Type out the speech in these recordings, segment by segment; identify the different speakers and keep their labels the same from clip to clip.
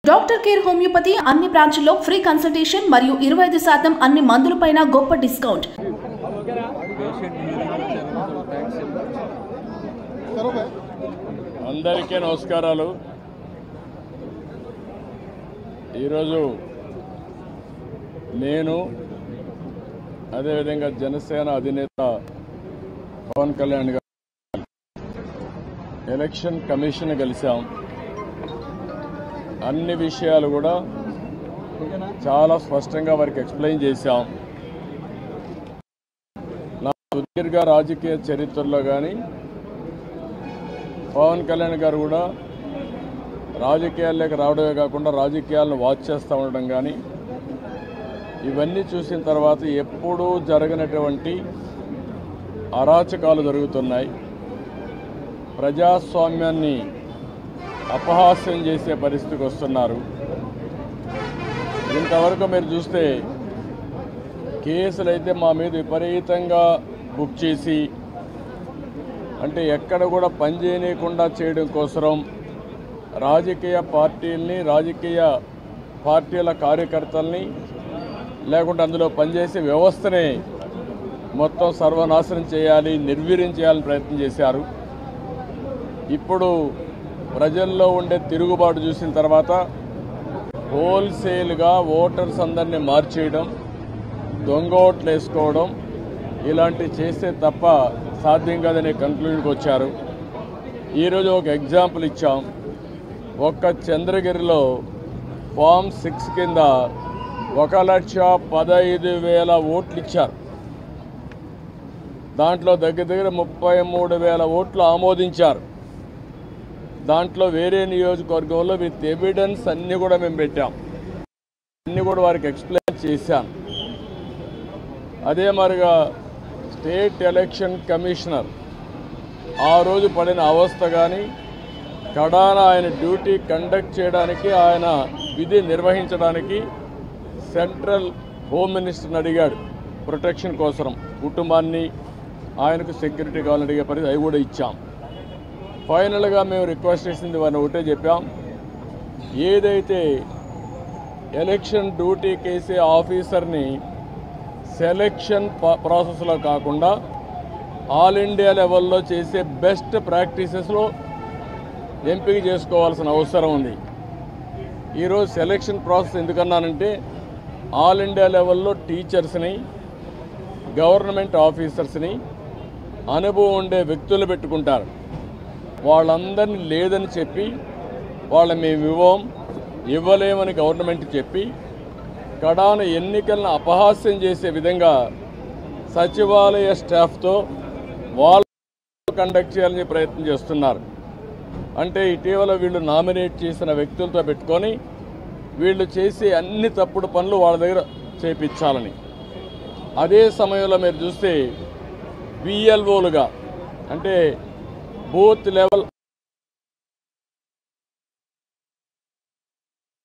Speaker 1: Doctor care homeopathy అన్ని బ్రాంచ్ల్లో free consultation మరియు 25% అన్ని మందులపైన గొప్ప డిస్కౌంట్.
Speaker 2: అందరికీ నమస్కారాలు. ఈరోజు నేను అదేవిధంగా జనసేన అధినేత పవన్ కళ్యాణ్ గారు ఎలక్షన్ కమిషన్ కలిసాం. అన్ని విషయాలు కూడా చాలా స్పష్టంగా వారికి ఎక్స్ప్లెయిన్ చేశాం. నా సుదీర్ఘ రాజకీయ చరిత్రలో కానీ పవన్ కళ్యాణ్ గారు కూడా రాజకీయాల్లోకి రావడమే కాకుండా రాజకీయాలను వాచ్ చేస్తూ ఉండడం కానీ ఇవన్నీ చూసిన తర్వాత ఎప్పుడూ జరగనటువంటి అరాచకాలు జరుగుతున్నాయి. ప్రజాస్వామ్యాన్ని అపహాస్యం చేసే పరిస్థితికి వస్తున్నారు. ఇంతవరకు మీరు చూస్తే కేసులు అయితే మా మీద విపరీతంగా బుక్ చేసి అంటే ఎక్కడ కూడా పనిచేయకుండా చేయడం కోసం రాజకీయ పార్టీల్ని రాజకీయ పార్టీల కార్యకర్తల్ని లేకుంటే అందులో పనిచేసే వ్యవస్థని మొత్తం సర్వనాశనం చేయాలి, నిర్వీర్యం చేయాలని ప్రయత్నం చేశారు. ఇప్పుడు ప్రజల్లో ఉండే తిరుగుబాటు చూసిన తర్వాత హోల్సేల్గా ఓటర్స్ అందరినీ మార్చేయడం, దొంగ ఓట్లు వేసుకోవడం ఇలాంటివి చేస్తే తప్ప సాధ్యం కాదనే కంక్లూజన్కి వచ్చారు. ఈరోజు ఒక ఎగ్జాంపుల్ ఇచ్చాం. ఒక్క చంద్రగిరిలో ఫామ్ 6 కింద 1,15,000 ఓట్లు ఇచ్చారు. దాంట్లో దగ్గర 33,000 ఓట్లు ఆమోదించారు. దాంట్లో వేరే నియోజకవర్గంలో విత్ ఎవిడెన్స్ అన్నీ కూడా మేము పెట్టాం. అన్నీ కూడా వారికి ఎక్స్ప్లెయిన్ చేశాను. అదే మరిగా స్టేట్ ఎలక్షన్ కమిషనర్ ఆ రోజు పడిన అవస్థ కానీ కడాన ఆయన డ్యూటీ కండక్ట్ చేయడానికి ఆయన విధి నిర్వహించడానికి సెంట్రల్ హోమ్ మినిస్టర్ని అడిగాడు ప్రొటెక్షన్ కోసం. కుటుంబాన్ని ఆయనకు సెక్యూరిటీ కావాలని అడిగే పరిస్థితి అవి కూడా ఇచ్చాం. ఫైనల్గా మేము రిక్వెస్ట్ చేసింది వారిని ఒకటే చెప్పాం, ఏదైతే ఎలక్షన్ డ్యూటీ కేసే ఆఫీసర్ని సెలక్షన్ ప్రాసెస్లో కాకుండా ఆల్ ఇండియా లెవెల్లో చేసే బెస్ట్ ప్రాక్టీసెస్లో ఎంపిక చేసుకోవాల్సిన అవసరం ఉంది. ఈరోజు సెలక్షన్ ప్రాసెస్ ఎందుకన్నానంటే ఆల్ ఇండియా లెవెల్లో టీచర్స్ని, గవర్నమెంట్ ఆఫీసర్స్ని, అనుభవం ఉండే వ్యక్తులు పెట్టుకుంటారు. వాళ్ళందరినీ లేదని చెప్పి మేము ఇవ్వలేమని గవర్నమెంట్ చెప్పి కడాన ఎన్నికలను అపహాస్యం చేసే విధంగా సచివాలయ స్టాఫ్తో వాళ్ళు కండక్ట్ చేయాలని ప్రయత్నం చేస్తున్నారు. అంటే ఇటీవల వీళ్ళు నామినేట్ చేసిన వ్యక్తులతో పెట్టుకొని వీళ్ళు చేసే అన్ని తప్పుడు పనులు వాళ్ళ దగ్గర చేయించాలని. అదే సమయంలో మీరు చూస్తే బిఎల్ఓలుగా అంటే బూత్ లెవెల్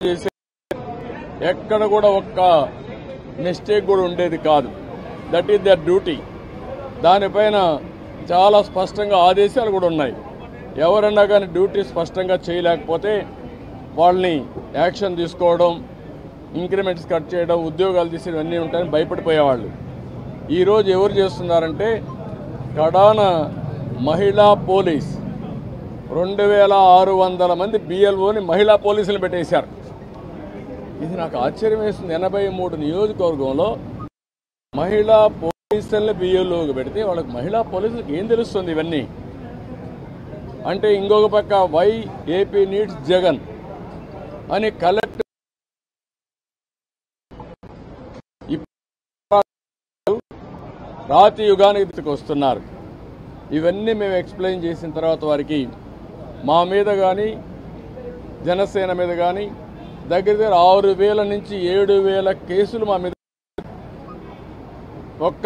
Speaker 2: చేసే ఎక్కడ కూడా ఒక్క మిస్టేక్ కూడా ఉండేది కాదు. That is their duty. దానిపైన చాలా స్పష్టంగా ఆదేశాలు కూడా ఉన్నాయి. ఎవరన్నా కానీ డ్యూటీ స్పష్టంగా చేయలేకపోతే వాళ్ళని యాక్షన్ తీసుకోవడం, ఇంక్రిమెంట్స్ కట్ చేయడం, ఉద్యోగాలు తీసేయడం అన్నీ ఉంటాయని భయపడిపోయేవాళ్ళు. ఈరోజు ఎవరు చేస్తున్నారంటే కడాన మహిళా పోలీస్ 2,600 మంది బిఎల్ఓని మహిళా పోలీసులు పెట్టేశారు. ఇది నాకు ఆశ్చర్యం వేస్తుంది. 83 నియోజకవర్గంలో మహిళా పోలీసుల్ని బిఎల్ఓకి పెడితే వాళ్ళకి మహిళా పోలీసులకు ఏం తెలుస్తుంది ఇవన్నీ అంటే? ఇంకొక పక్క వై ఏపీ నీడ్స్ జగన్ అని కలెక్టర్ రాతి యుగానికి వస్తున్నారు. ఇవన్నీ మేము ఎక్స్ప్లెయిన్ చేసిన తర్వాత వారికి మా మీద కానీ జనసేన మీద కానీ దగ్గర 6,000 నుంచి 7,000 కేసులు మా మీద. ఒక్క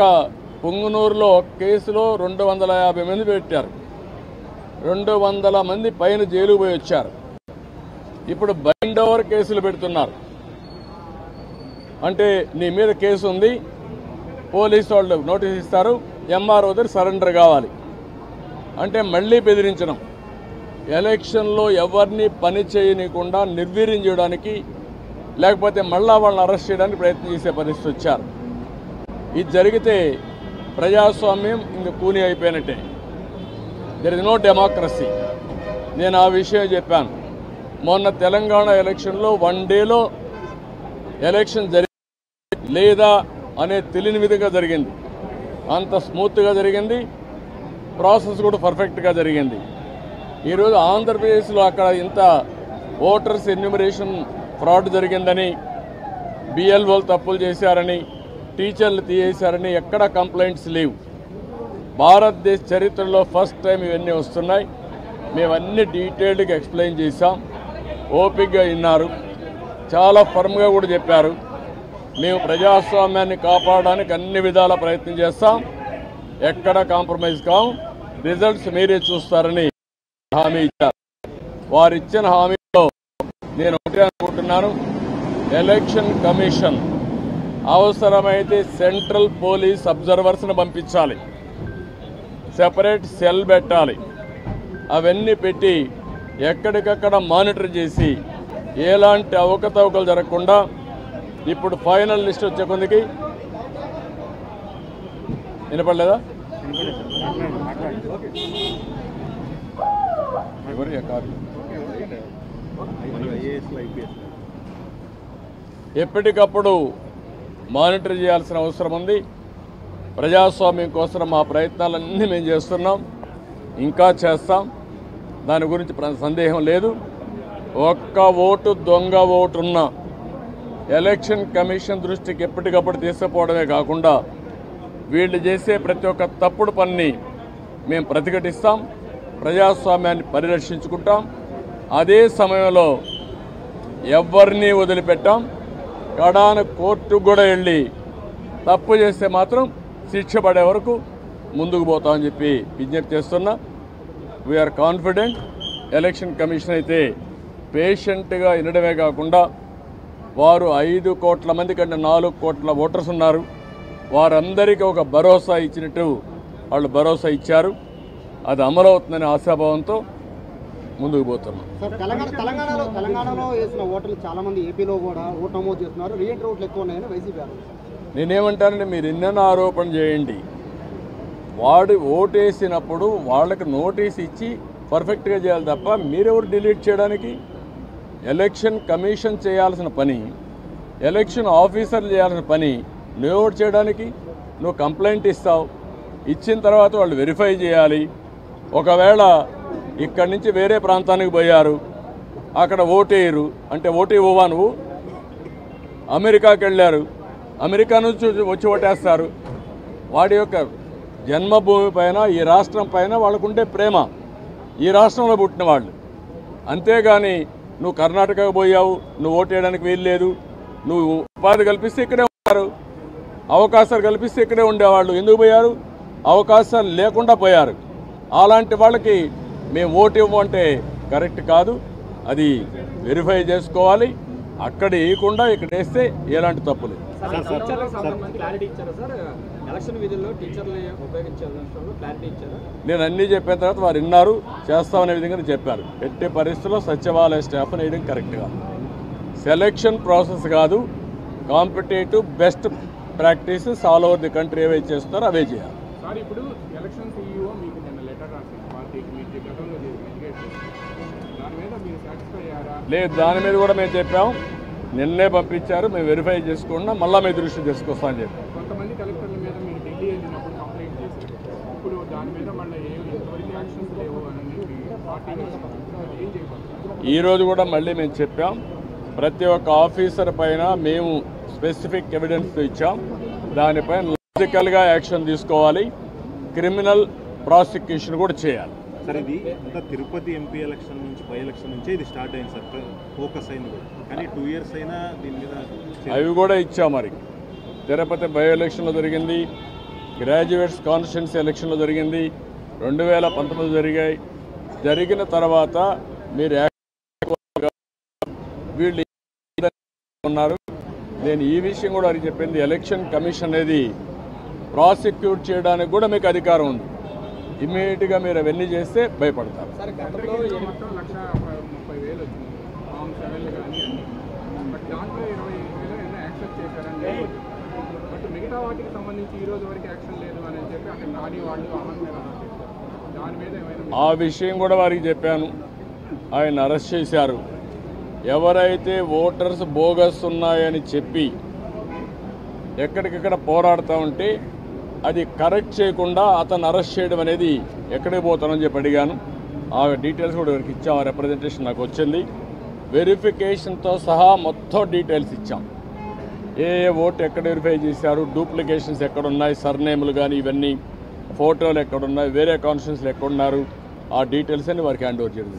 Speaker 2: పొంగునూరులో ఒక కేసులో 250 మంది పెట్టారు. 200 మంది పైన జైలుకు పోయి వచ్చారు. ఇప్పుడు బైండ్ ఓవర్ కేసులు పెడుతున్నారు. అంటే నీ మీద కేసు ఉంది, పోలీసు వాళ్ళు నోటీస్ ఇస్తారు, ఎంఆర్ఓ దగ్గర సరెండర్ కావాలి అంటే మళ్ళీ బెదిరించడం. ఎలక్షన్లో ఎవరిని పని చేయనీయకుండా నిర్వీర్యం చేయడానికి లేకపోతే మళ్ళా వాళ్ళని అరెస్ట్ చేయడానికి ప్రయత్నం చేసే పరిస్థితి వచ్చారు. ఇది జరిగితే ప్రజాస్వామ్యం ఇంక కూని అయిపోయినట్టే. There is no democracy. నేను ఆ విషయం చెప్పాను. మొన్న తెలంగాణ ఎలక్షన్లో 1 డేలో ఎలక్షన్ లేదా అనే తెలియని విధంగా జరిగింది. అంత స్మూత్గా జరిగింది, ప్రాసెస్ కూడా పర్ఫెక్ట్గా జరిగింది. ఈరోజు ఆంధ్రప్రదేశ్లో అక్కడ ఇంత ఓటర్స్ ఎన్యూమరేషన్ ఫ్రాడ్ జరిగిందని, బిఎల్ఓలు తప్పులు చేశారని, టీచర్లు తీసేశారని ఎక్కడ కంప్లైంట్స్ లేవు. భారతదేశ చరిత్రలో ఫస్ట్ టైం ఇవన్నీ వస్తున్నాయి. మేమన్నీ డీటెయిల్డ్గా ఎక్స్ప్లెయిన్ చేశాం. ఓపికగా విన్నారు, చాలా ఫర్మ్గా కూడా చెప్పారు. మేము ప్రజాస్వామ్యాన్ని కాపాడడానికి అన్ని విధాల ప్రయత్నం చేస్తాం, ఎక్కడ కాంప్రమైజ్ కాం, రిజల్ట్స్ మీరే చూస్తారని హామీ ఇచ్చారు. వారు ఇచ్చిన హామీలో నేను ఒకటే అనుకుంటున్నాను, ఎలక్షన్ కమిషన్ అవసరమైతే సెంట్రల్ పోలీస్ అబ్జర్వర్స్ని పంపించాలి, సెపరేట్ సెల్ పెట్టాలి. అవన్నీ పెట్టి ఎక్కడికక్కడ మానిటర్ చేసి ఎలాంటి అవకతవకలు జరగకుండా ఇప్పుడు ఫైనల్ లిస్ట్ వచ్చే కొందికి వినపడలేదా? ఎప్పటికప్పుడు మానిటర్ చేయాల్సిన అవసరం ఉంది. ప్రజాస్వామ్యం కోసం మా ప్రయత్నాలన్నీ మేము చేస్తున్నాం, ఇంకా చేస్తాం. దాని గురించి సందేహం లేదు. ఒక్క ఓటు దొంగ ఓటున్న ఎలక్షన్ కమిషన్ దృష్టికి ఎప్పటికప్పుడు తీసుకుపోవడమే కాకుండా వీళ్ళు చేసే ప్రతి ఒక్క తప్పుడు పనిని మేము ప్రతిఘటిస్తాం, ప్రజాస్వామ్యాన్ని పరిరక్షించుకుంటాం. అదే సమయంలో ఎవరిని వదిలిపెట్టాం. కడాన కోర్టుకు కూడా వెళ్ళి తప్పు చేస్తే మాత్రం శిక్ష పడే వరకు ముందుకు పోతామని చెప్పి విజ్ఞప్తి చేస్తున్నా. We are confident. ఎలక్షన్ కమిషన్ అయితే పేషెంట్గా వినడమే కాకుండా వారు 5 కోట్ల మంది కంటే 4 కోట్ల ఓటర్స్ ఉన్నారు. వారందరికీ ఒక భరోసా ఇచ్చినట్టు వాళ్ళు భరోసా ఇచ్చారు. అది అమలవుతుందనే ఆశాభావంతో ముందుకు పోతున్నాం.
Speaker 3: తెలంగాణలో వేసిన ఓటర్లు చాలా మంది ఏపీలో కూడా ఓటు నమోదు చేస్తున్నారు. రీఎంట్రీ ఓట్లు ఎక్కువ ఉన్నాయని వైసీపీ.
Speaker 2: నేనేమంటానంటే మీరు ఎన్నెన్నో ఆరోపణ చేయండి, వాడు ఓటేసినప్పుడు వాళ్ళకి నోటీస్ ఇచ్చి పర్ఫెక్ట్గా చేయాలి తప్ప మీరెవరు డిలీట్ చేయడానికి? ఎలక్షన్ కమిషన్ చేయాల్సిన పని, ఎలక్షన్ ఆఫీసర్లు చేయాల్సిన పని నువ్వు చేయడానికి. నువ్వు కంప్లైంట్ ఇస్తావు, ఇచ్చిన తర్వాత వాళ్ళు వెరిఫై చేయాలి. ఒకవేళ ఇక్కడి నుంచి వేరే ప్రాంతానికి పోయారు, అక్కడ ఓటేయరు అంటే ఓటు ఇవ్వవా నువ్వు? అమెరికాకి వెళ్ళారు, అమెరికా నుంచి వచ్చి ఓటేస్తారు. వాడి యొక్క జన్మభూమి పైన, ఈ రాష్ట్రం పైన వాళ్ళకుండే ప్రేమ, ఈ రాష్ట్రంలో పుట్టిన వాళ్ళు. అంతేగాని నువ్వు కర్ణాటకకు పోయావు, నువ్వు ఓటేయడానికి వీల్లేదు, నువ్వు ఉపాధి కల్పిస్తే ఇక్కడే ఉంటారు, అవకాశాలు కల్పిస్తే ఇక్కడే ఉండేవాళ్ళు. ఎందుకు పోయారు? అవకాశాలు లేకుండా పోయారు. అలాంటి వాళ్ళకి మేము ఓటు ఇవ్వమంటే కరెక్ట్ కాదు. అది వెరిఫై చేసుకోవాలి. అక్కడ వేయకుండా ఇక్కడ వేస్తే ఎలాంటి తప్పులు. నేను అన్నీ చెప్పిన తర్వాత వారు విన్నారు, చేస్తామనే విధంగా చెప్పారు. ఎట్టి పరిస్థితుల్లో సచివాలయ స్టాఫ్ వేయడం కరెక్ట్ కాదు. సెలక్షన్ ప్రాసెస్ కాదు, competitive best practices all over the country ఏవే చేస్తున్నారో అవే చేయాలి. లేదు, దాని మీద కూడా మేము చెప్పాం. నిన్నే పంపించారు, మేము వెరిఫై చేసుకున్నా మళ్ళీ మీ దృష్టి తీసుకొస్తామని చెప్పి. ఈరోజు కూడా మళ్ళీ మేము చెప్పాం, ప్రతి ఒక్క ఆఫీసర్ పైన మేము స్పెసిఫిక్ ఎవిడెన్స్ ఇచ్చాం. దానిపైన లాజికల్గా యాక్షన్ తీసుకోవాలి, క్రిమినల్ ప్రాసిక్యూషన్ కూడా చేయాలి.
Speaker 4: సార్, ఇది అంతా తిరుపతి ఎంపీ ఎలక్షన్ నుంచి, బై ఎలక్షన్ నుంచే ఇది స్టార్ట్ అయింది సార్, ఫోకస్ అయింది కూడా. కానీ 2 years అయినా దీని మీద
Speaker 2: అవి కూడా ఇచ్చాం. మరి తిరుపతి బై ఎలక్షన్లో జరిగింది, గ్రాడ్యుయేట్స్ కాన్స్టిట్యున్సీ ఎలక్షన్లో జరిగింది, 2019 జరిగాయి. జరిగిన తర్వాత మీరు వీళ్ళు ఉన్నారు. నేను ఈ విషయం కూడా అది చెప్పింది, ఎలక్షన్ కమిషన్ అనేది ప్రాసిక్యూట్ చేయడానికి కూడా మీకు అధికారం ఉంది. ఇమీడియట్గా మీరు అవన్నీ చేస్తే భయపడతారు.
Speaker 5: సార్ గతంలో మొత్తం 1,30,000 వచ్చింది ఫామ్ 7 కానీ అన్ని, బట్ దాంట్లో 25,000 ఎన్నో యాక్సెప్ట్ చేశారండి. బట్ మిగతా వాటికి సంబంధించి ఈ రోజు వరకు యాక్షన్ లేదు అని చెప్పి అక్కడ నాని వాళ్ళు అమలు మీద దాని మీద ఏమైనా
Speaker 2: ఆ విషయం కూడా వారికి చెప్పాను. ఆయన అరెస్ట్ చేశారు. ఎవరైతే ఓటర్స్ బోగస్ ఉన్నాయని చెప్పి ఎక్కడికక్కడ పోరాడుతూ ఉంటే అది కరెక్ట్ చేయకుండా అతను అరెస్ట్ చేయడం అనేది ఎక్కడికి పోతానని చెప్పి అడిగాను. ఆ డీటెయిల్స్ కూడా వారికి ఇచ్చాం. ఆ రిప్రజెంటేషన్ నాకు వచ్చింది. వెరిఫికేషన్తో సహా మొత్తం డీటెయిల్స్ ఇచ్చాం. ఏ ఓటు ఎక్కడ వెరిఫై చేశారు, డూప్లికేషన్స్ ఎక్కడున్నాయి, సర్నేములు కానీ ఇవన్నీ, ఫోటోలు ఎక్కడున్నాయి, వేరే కాన్స్టిట్యూన్సీలు ఎక్కడున్నారు, ఆ డీటెయిల్స్ అని వారికి హ్యాండ్ ఓవర్ చేయడం.